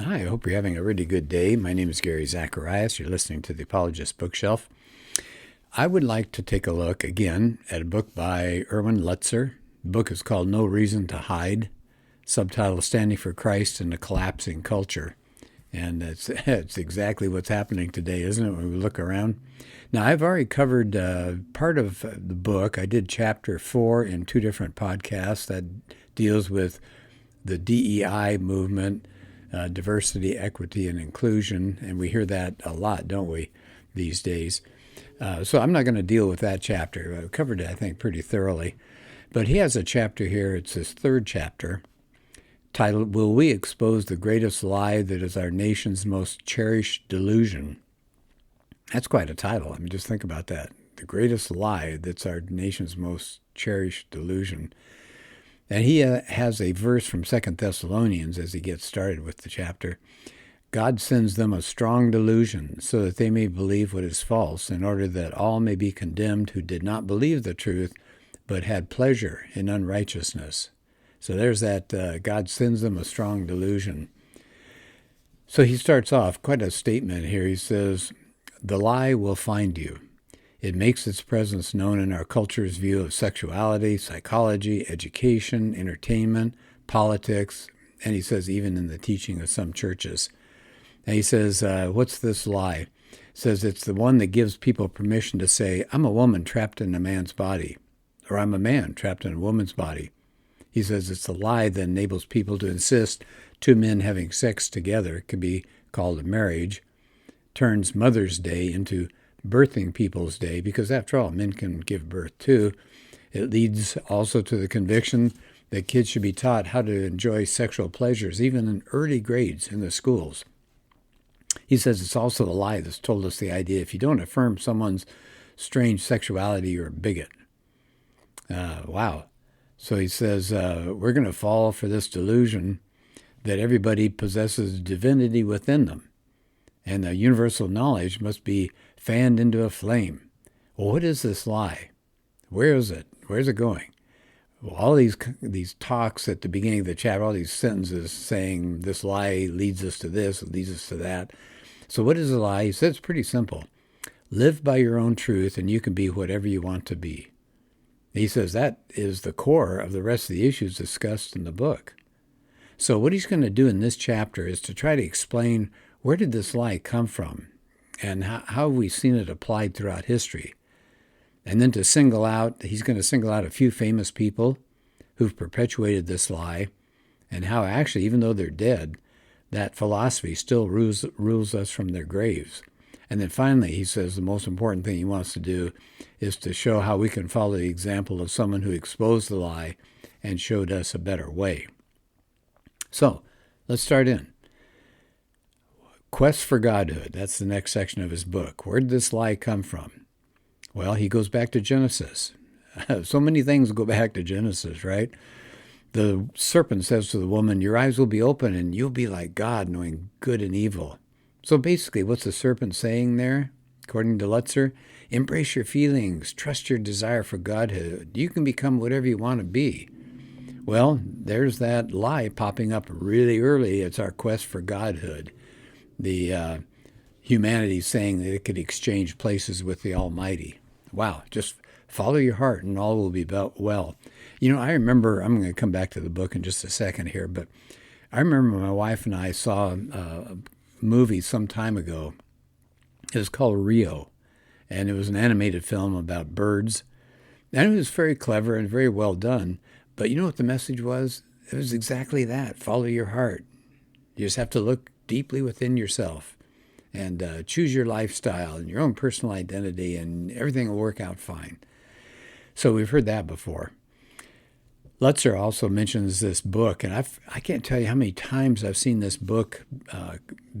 Hi, I hope you're having a really good day. My name is Gary Zacharias. You're listening to the Apologist bookshelf. I would like to take a look again at a book by Erwin Lutzer. The book is called No Reason to Hide, subtitle Standing for Christ in a Collapsing Culture. And it's exactly what's happening today, isn't it, when we look around? Now, I've already covered part of the book. I did chapter 4 in 2 different podcasts that deals with the DEI movement, diversity, equity, and inclusion, and we hear that a lot, don't we, these days? So I'm not going to deal with that chapter. I covered it, I think, pretty thoroughly. But he has a chapter here, it's his 3rd chapter, titled, Will We Expose the Greatest Lie That Is Our Nation's Most Cherished Delusion? That's quite a title. I mean, just think about that. The greatest lie that's our nation's most cherished delusion. And he has a verse from 2 Thessalonians as he gets started with the chapter. God sends them a strong delusion so that they may believe what is false, in order that all may be condemned who did not believe the truth, but had pleasure in unrighteousness. So there's that God sends them a strong delusion. So he starts off, quite a statement here. He says, the lie will find you. It makes its presence known in our culture's view of sexuality, psychology, education, entertainment, politics, and he says even in the teaching of some churches. And he says, what's this lie? He says it's the one that gives people permission to say, I'm a woman trapped in a man's body, or I'm a man trapped in a woman's body. He says it's the lie that enables people to insist 2 men having sex together can be called a marriage, turns Mother's Day into birthing people's day, because after all, men can give birth too. It leads also to the conviction that kids should be taught how to enjoy sexual pleasures, even in early grades in the schools. He says it's also a lie that's told us the idea if you don't affirm someone's strange sexuality, you're a bigot. Wow. So he says we're going to fall for this delusion that everybody possesses divinity within them, and the universal knowledge must be fanned into a flame. Well, what is this lie? Where is it? Where's it going? Well, all these talks at the beginning of the chapter, all these sentences saying this lie leads us to this, it leads us to that. So what is the lie? He said it's pretty simple. Live by your own truth and you can be whatever you want to be. He says that is the core of the rest of the issues discussed in the book. So what he's going to do in this chapter is to try to explain, where did this lie come from? And how have we seen it applied throughout history? And then he's going to single out a few famous people who've perpetuated this lie, and how actually, even though they're dead, that philosophy still rules us from their graves. And then finally, he says the most important thing he wants to do is to show how we can follow the example of someone who exposed the lie and showed us a better way. So, let's start in. Quest for Godhood, that's the next section of his book. Where did this lie come from? Well, he goes back to Genesis. So many things go back to Genesis, right? The serpent says to the woman, your eyes will be open and you'll be like God, knowing good and evil. So basically, what's the serpent saying there? According to Lutzer, embrace your feelings, trust your desire for Godhood. You can become whatever you want to be. Well, there's that lie popping up really early. It's our quest for Godhood. The humanity saying that it could exchange places with the Almighty. Wow, just follow your heart and all will be well. You know, I remember, I'm going to come back to the book in just a second here, but I remember my wife and I saw a movie some time ago. It was called Rio, and it was an animated film about birds. And it was very clever and very well done. But you know what the message was? It was exactly that. Follow your heart. You just have to look deeply within yourself and choose your lifestyle and your own personal identity, and everything will work out fine. So we've heard that before. Lutzer also mentions this book, and I can't tell you how many times I've seen this book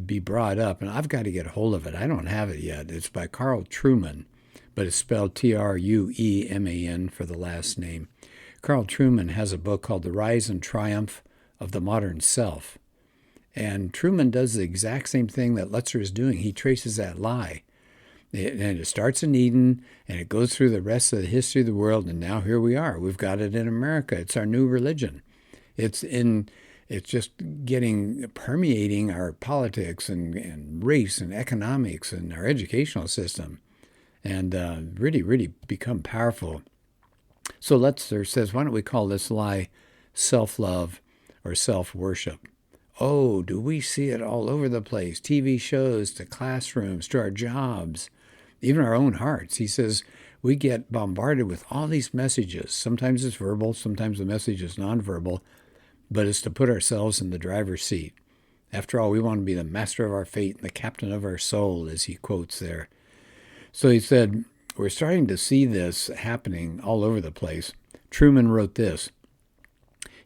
be brought up, and I've got to get a hold of it. I don't have it yet. It's by Carl Trueman, but it's spelled Trueman for the last name. Carl Trueman has a book called The Rise and Triumph of the Modern Self. And Trueman does the exact same thing that Lutzer is doing. He traces that lie. And it starts in Eden, and it goes through the rest of the history of the world, and now here we are. We've got it in America. It's our new religion. It's it's just permeating our politics and race and economics and our educational system, and really, really become powerful. So Letzer says, why don't we call this lie self-love or self-worship? Oh, do we see it all over the place? TV shows, to classrooms, to our jobs, even our own hearts. He says we get bombarded with all these messages. Sometimes it's verbal, sometimes the message is nonverbal, but it's to put ourselves in the driver's seat. After all, we want to be the master of our fate and the captain of our soul, as he quotes there. So he said, we're starting to see this happening all over the place. Truman wrote this: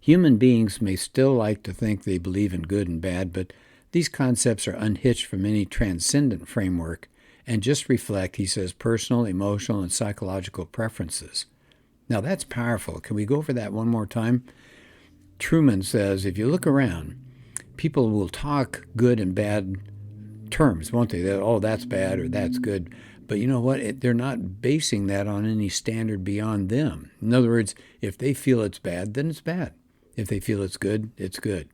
human beings may still like to think they believe in good and bad, but these concepts are unhitched from any transcendent framework and just reflect, he says, personal, emotional, and psychological preferences. Now that's powerful. Can we go over that one more time? Truman says, if you look around, people will talk good and bad terms, won't they? Oh, that's bad or that's good. But you know what? They're not basing that on any standard beyond them. In other words, if they feel it's bad, then it's bad. If they feel it's good, it's good.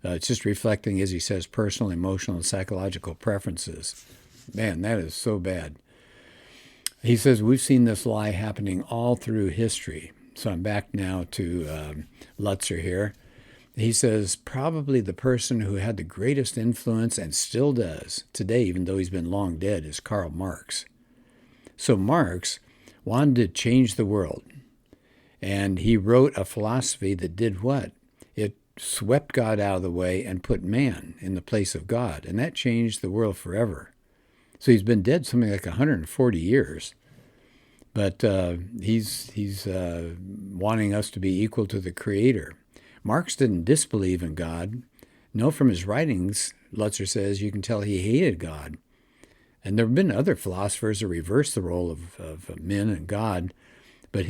It's just reflecting, as he says, personal, emotional, and psychological preferences. Man, that is so bad. He says we've seen this lie happening all through history. So I'm back now to Letzer here. He says probably the person who had the greatest influence and still does today, even though he's been long dead, is Karl Marx. So Marx wanted to change the world, and he wrote a philosophy that did what? It swept God out of the way and put man in the place of God, and that changed the world forever. So he's been dead something like 140 years, but he's wanting us to be equal to the Creator. Marx didn't disbelieve in God. No, from his writings, Letzer says, you can tell he hated God. And there have been other philosophers that reversed the role of men and God, but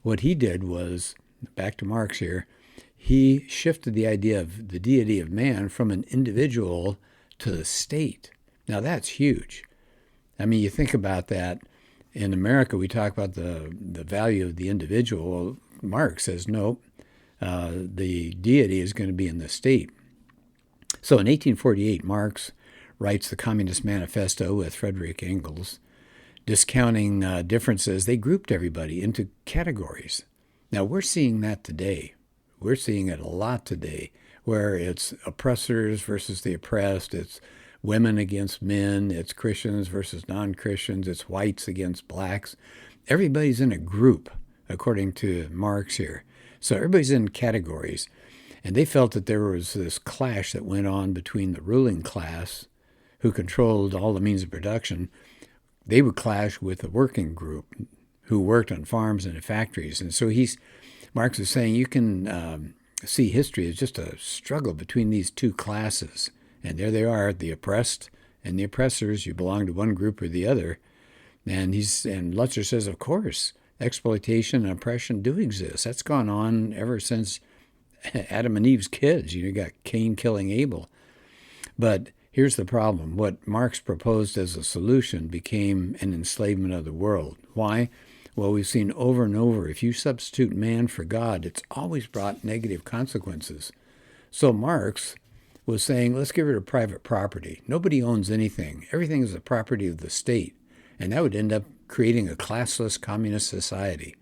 what he did was, back to Marx here, he shifted the idea of the deity of man from an individual to the state. Now that's huge. I mean, you think about that. In America, we talk about the value of the individual. Well, Marx says, no, the deity is going to be in the state. So in 1848, Marx writes the Communist Manifesto with Frederick Engels. Discounting differences, they grouped everybody into categories. Now, we're seeing that today. We're seeing it a lot today, where it's oppressors versus the oppressed, it's women against men, it's Christians versus non-Christians, it's whites against blacks. Everybody's in a group, according to Marx here. So everybody's in categories. And they felt that there was this clash that went on between the ruling class, who controlled all the means of production. They would clash with the working group who worked on farms and in factories. And so Marx is saying you can see history as just a struggle between these two classes. And there they are, the oppressed and the oppressors. You belong to one group or the other. And Letzer says, of course, exploitation and oppression do exist. That's gone on ever since Adam and Eve's kids. You got Cain killing Abel. But here's the problem. What Marx proposed as a solution became an enslavement of the world. Why? Well, we've seen over and over, if you substitute man for God, it's always brought negative consequences. So Marx was saying, let's get rid of private property. Nobody owns anything. Everything is the property of the state. And that would end up creating a classless communist society.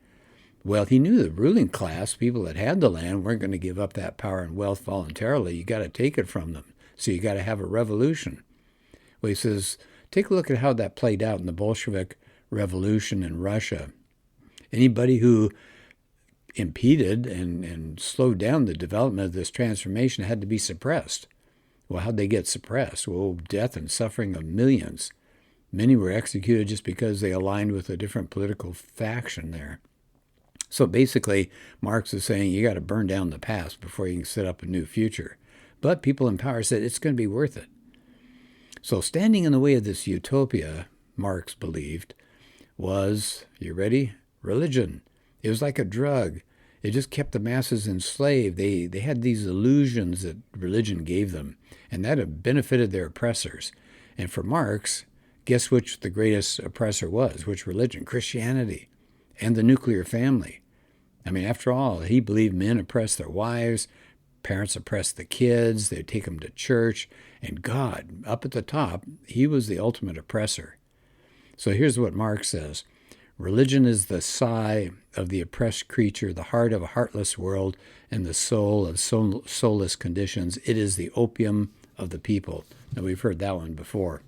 Well, he knew the ruling class, people that had the land, weren't going to give up that power and wealth voluntarily. You got to take it from them. So you got to have a revolution. Well, he says, take a look at how that played out in the Bolshevik Revolution in Russia. Anybody who impeded and slowed down the development of this transformation had to be suppressed. Well, how'd they get suppressed? Well, death and suffering of millions. Many were executed just because they aligned with a different political faction there. So basically, Marx is saying you got to burn down the past before you can set up a new future. But people in power said it's going to be worth it. So standing in the way of this utopia, Marx believed, was, you ready? Religion. It was like a drug. It just kept the masses enslaved. They had these illusions that religion gave them, and that had benefited their oppressors. And for Marx, guess which the greatest oppressor was? Which religion? Christianity and the nuclear family. I mean, after all, he believed men oppressed their wives, Parents oppressed the kids. They'd take them to church. And God, up at the top, he was the ultimate oppressor. So here's what Marx says. Religion is the sigh of the oppressed creature, the heart of a heartless world, and the soul of soulless conditions. It is the opium of the people. Now, we've heard that one before.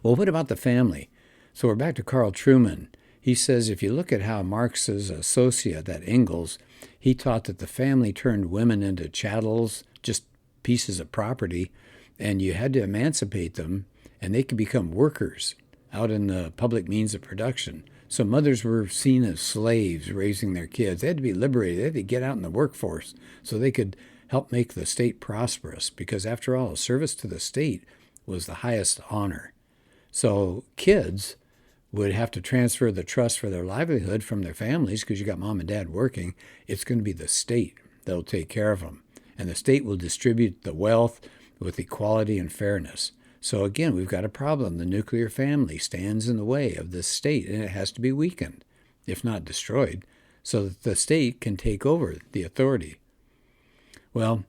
Well, what about the family? So we're back to Carl Trueman. He says if you look at how Marx's associate, that Engels, he taught that the family turned women into chattels, just pieces of property, and you had to emancipate them, and they could become workers out in the public means of production. So mothers were seen as slaves raising their kids. They had to be liberated. They had to get out in the workforce so they could help make the state prosperous, because after all, service to the state was the highest honor. So kids would have to transfer the trust for their livelihood from their families, because you got mom and dad working. It's going to be the state that'll take care of them. And the state will distribute the wealth with equality and fairness. So again, we've got a problem. The nuclear family stands in the way of this state, and it has to be weakened, if not destroyed, so that the state can take over the authority. Well,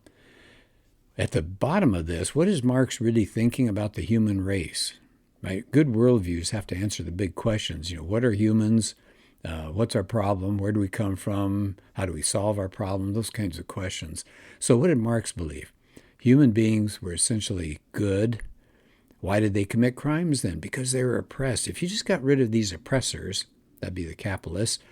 at the bottom of this, what is Marx really thinking about the human race? Right? Good worldviews have to answer the big questions. What are humans? What's our problem? Where do we come from? How do we solve our problem? Those kinds of questions. So what did Marx believe? Human beings were essentially good. Why did they commit crimes then? Because they were oppressed. If you just got rid of these oppressors, that'd be the capitalists,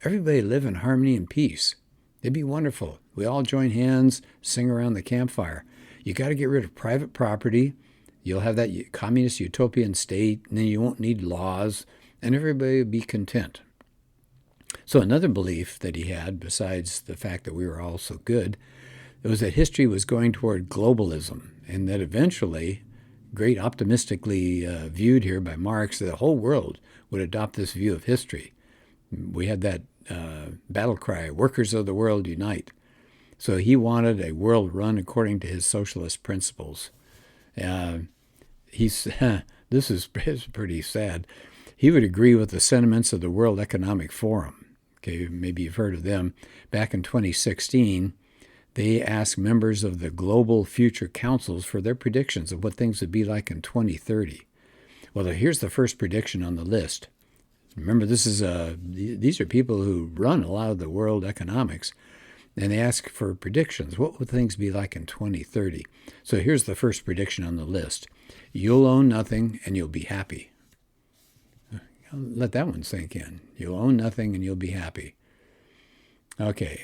everybody would live in harmony and peace. It'd be wonderful. We all join hands, sing around the campfire. You got to get rid of private property. You'll have that communist utopian state, and then you won't need laws, and everybody will be content. So another belief that he had, besides the fact that we were all so good, it was that history was going toward globalism, and that eventually, great optimistically viewed here by Marx, the whole world would adopt this view of history. We had that battle cry, workers of the world unite. So he wanted a world run according to his socialist principles. This is pretty sad. He would agree with the sentiments of the World Economic Forum. Okay, maybe you've heard of them. Back in 2016, they asked members of the global future councils for their predictions of what things would be like in 2030. Well, here's the first prediction on the list. Remember, these are people who run a lot of the world economics, and they ask for predictions. What would things be like in 2030? So here's the first prediction on the list. You'll own nothing and you'll be happy. Let that one sink in. You'll own nothing and you'll be happy. Okay.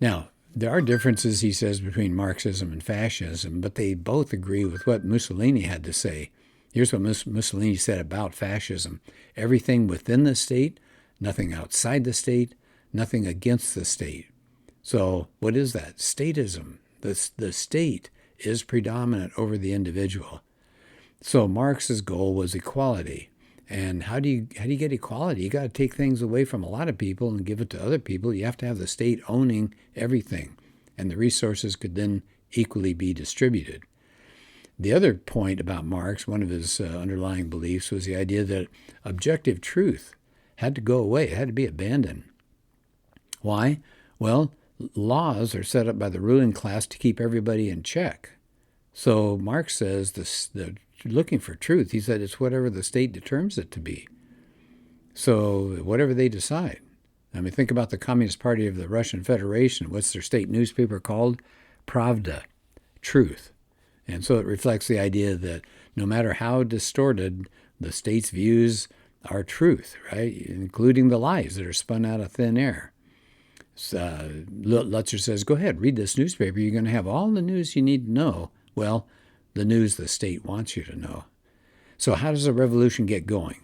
Now, there are differences, he says, between Marxism and fascism, but they both agree with what Mussolini had to say. Here's what Mussolini said about fascism. Everything within the state, nothing outside the state, nothing against the state. So what is that? Statism. The state is predominant over the individual. So Marx's goal was equality. And how do you get equality? You got to take things away from a lot of people and give it to other people. You have to have the state owning everything, and the resources could then equally be distributed. The other point about Marx, one of his underlying beliefs, was the idea that objective truth had to go away. It had to be abandoned. Why? Well, laws are set up by the ruling class to keep everybody in check. So Marx says looking for truth, he said it's whatever the state determines it to be. So whatever they decide. I mean, think about the Communist Party of the Russian Federation. What's their state newspaper called? Pravda, truth. And so it reflects the idea that no matter how distorted, the state's views are truth, right? Including the lies that are spun out of thin air. Lutzer says, go ahead, read this newspaper. You're going to have all the news you need to know. Well, the news the state wants you to know. So how does a revolution get going?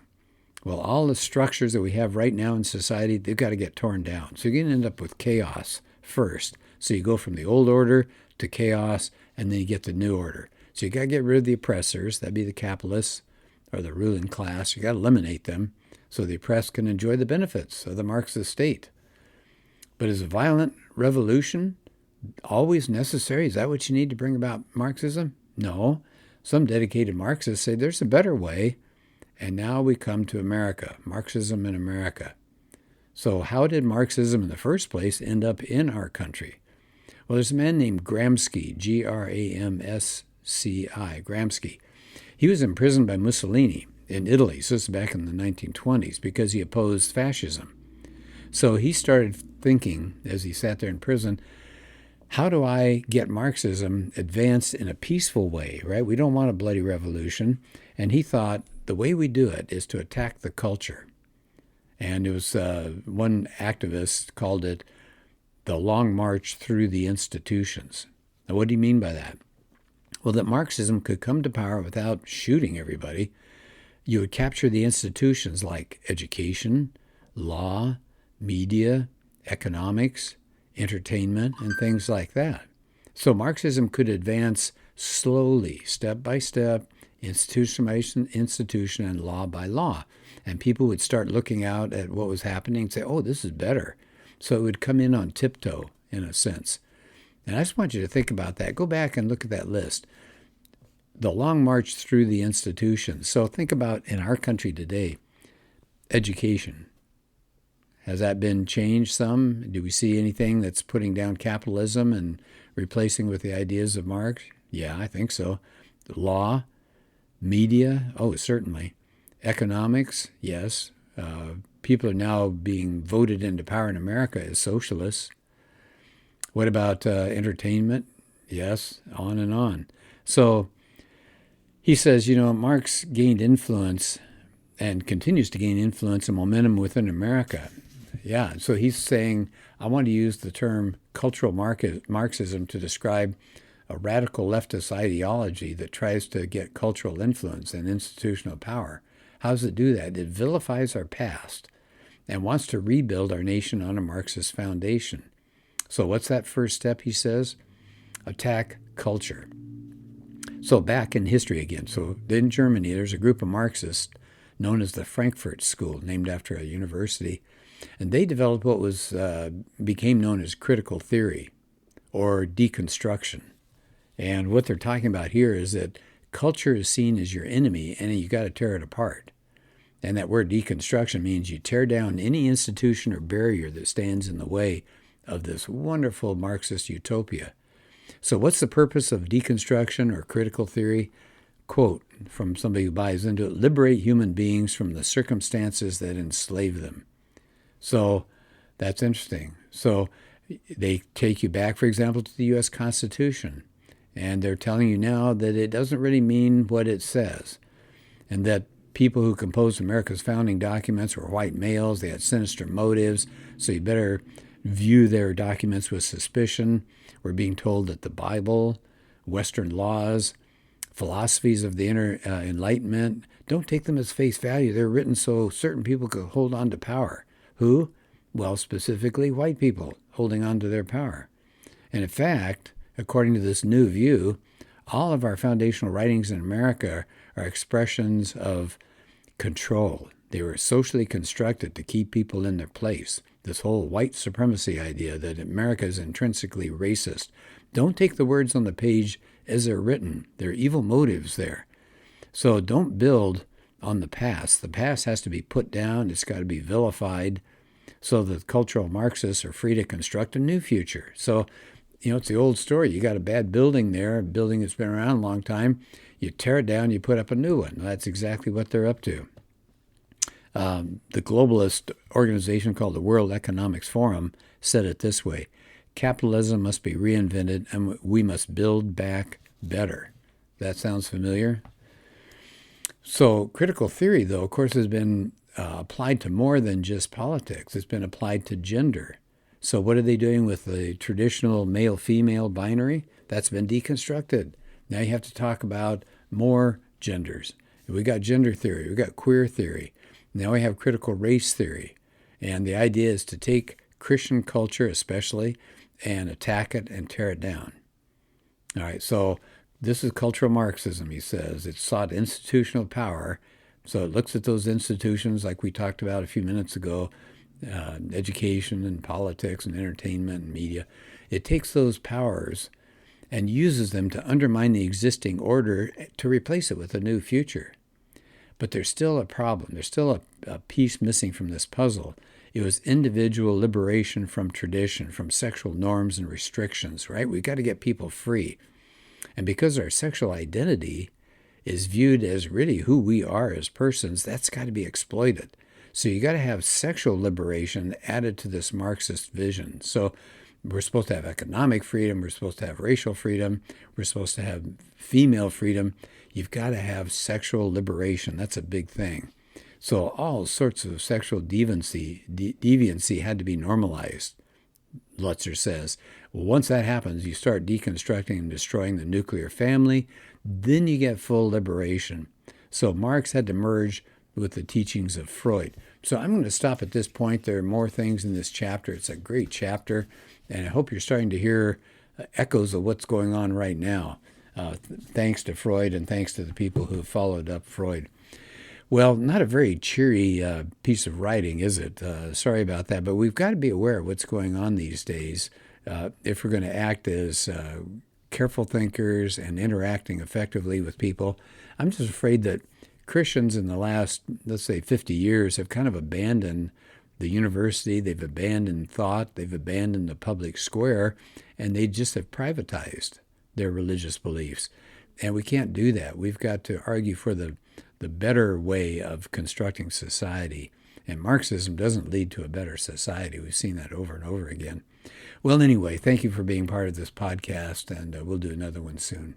Well, all the structures that we have right now in society, they've got to get torn down. So you're going to end up with chaos first. So you go from the old order to chaos, and then you get the new order. So you got to get rid of the oppressors. That'd be the capitalists or the ruling class. You got to eliminate them so the oppressed can enjoy the benefits of the Marxist state. But is a violent revolution always necessary? Is that what you need to bring about Marxism? No. Some dedicated Marxists say there's a better way, and now we come to America, Marxism in America. So how did Marxism in the first place end up in our country? Well, there's a man named Gramsci, Gramsci, Gramsci. He was imprisoned by Mussolini in Italy, so this is back in the 1920s, because he opposed fascism. So he started thinking, as he sat there in prison, how do I get Marxism advanced in a peaceful way, right? We don't want a bloody revolution. And he thought the way we do it is to attack the culture. And it was one activist called it the long march through the institutions. Now, what do you mean by that? Well, that Marxism could come to power without shooting everybody. You would capture the institutions like education, law, media, economics, entertainment, and things like that. So Marxism could advance slowly, step by step, institution by institution, and law by law. And people would start looking out at what was happening and say, oh, this is better. So it would come in on tiptoe, in a sense. And I just want you to think about that. Go back and look at that list. The long march through the institutions. So think about in our country today, education. Has that been changed some? Do we see anything that's putting down capitalism and replacing with the ideas of Marx? Yeah, I think so. The law, media, oh, certainly. Economics, yes. People are now being voted into power in America as socialists. What about entertainment? Yes, on and on. So he says, Marx gained influence and continues to gain influence and momentum within America. Yeah, so he's saying, I want to use the term cultural Marxism to describe a radical leftist ideology that tries to get cultural influence and institutional power. How does it do that? It vilifies our past and wants to rebuild our nation on a Marxist foundation. So what's that first step, he says? Attack culture. So back in history again. So in Germany, there's a group of Marxists known as the Frankfurt School, named after a university. And they developed what became known as critical theory or deconstruction. And what they're talking about here is that culture is seen as your enemy and you got to tear it apart. And that word deconstruction means you tear down any institution or barrier that stands in the way of this wonderful Marxist utopia. So what's the purpose of deconstruction or critical theory? Quote from somebody who buys into it, liberate human beings from the circumstances that enslave them. So that's interesting. So they take you back, for example, to the U.S. Constitution, and they're telling you now that it doesn't really mean what it says, and that people who composed America's founding documents were white males. They had sinister motives, so you better view their documents with suspicion. We're being told that the Bible, Western laws, philosophies of the Enlightenment, don't take them as face value. They're written so certain people could hold on to power. Who? Well, specifically white people holding on to their power. And in fact, according to this new view, all of our foundational writings in America are expressions of control. They were socially constructed to keep people in their place. This whole white supremacy idea that America is intrinsically racist. Don't take the words on the page as they're written. There are evil motives there. So don't build on the past. The past has to be put down. It's got to be vilified so that cultural Marxists are free to construct a new future. So, it's the old story. You got a bad building there, a building that's been around a long time. You tear it down, you put up a new one. That's exactly what they're up to. The globalist organization called the World Economic Forum said it this way: capitalism must be reinvented and we must build back better. That sounds familiar? So critical theory, though, of course, has been applied to more than just politics. It's been applied to gender. So what are they doing with the traditional male-female binary? That's been deconstructed. Now you have to talk about more genders. We got gender theory. We got queer theory. Now we have critical race theory. And the idea is to take Christian culture especially and attack it and tear it down. All right, so this is cultural Marxism, he says. It sought institutional power. So it looks at those institutions like we talked about a few minutes ago, education and politics and entertainment and media. It takes those powers and uses them to undermine the existing order to replace it with a new future. But there's still a problem. There's still a piece missing from this puzzle. It was individual liberation from tradition, from sexual norms and restrictions, right? We've got to get people free. And because our sexual identity is viewed as really who we are as persons, that's got to be exploited. So you got to have sexual liberation added to this Marxist vision. So we're supposed to have economic freedom. We're supposed to have racial freedom. We're supposed to have female freedom. You've got to have sexual liberation. That's a big thing. So all sorts of sexual deviancy had to be normalized, Lutzer says. Well, once that happens, you start deconstructing and destroying the nuclear family. Then you get full liberation. So Marx had to merge with the teachings of Freud. So I'm going to stop at this point. There are more things in this chapter. It's a great chapter, and I hope you're starting to hear echoes of what's going on right now, thanks to Freud and thanks to the people who followed up Freud. Well, not a very cheery piece of writing, is it? Sorry about that, but we've got to be aware of what's going on these days if we're going to act as careful thinkers and interacting effectively with people. I'm just afraid that Christians in the last, let's say, 50 years have kind of abandoned the university, they've abandoned thought, they've abandoned the public square, and they just have privatized their religious beliefs. And we can't do that. We've got to argue for the better way of constructing society. And Marxism doesn't lead to a better society. We've seen that over and over again. Well, anyway, thank you for being part of this podcast, and we'll do another one soon.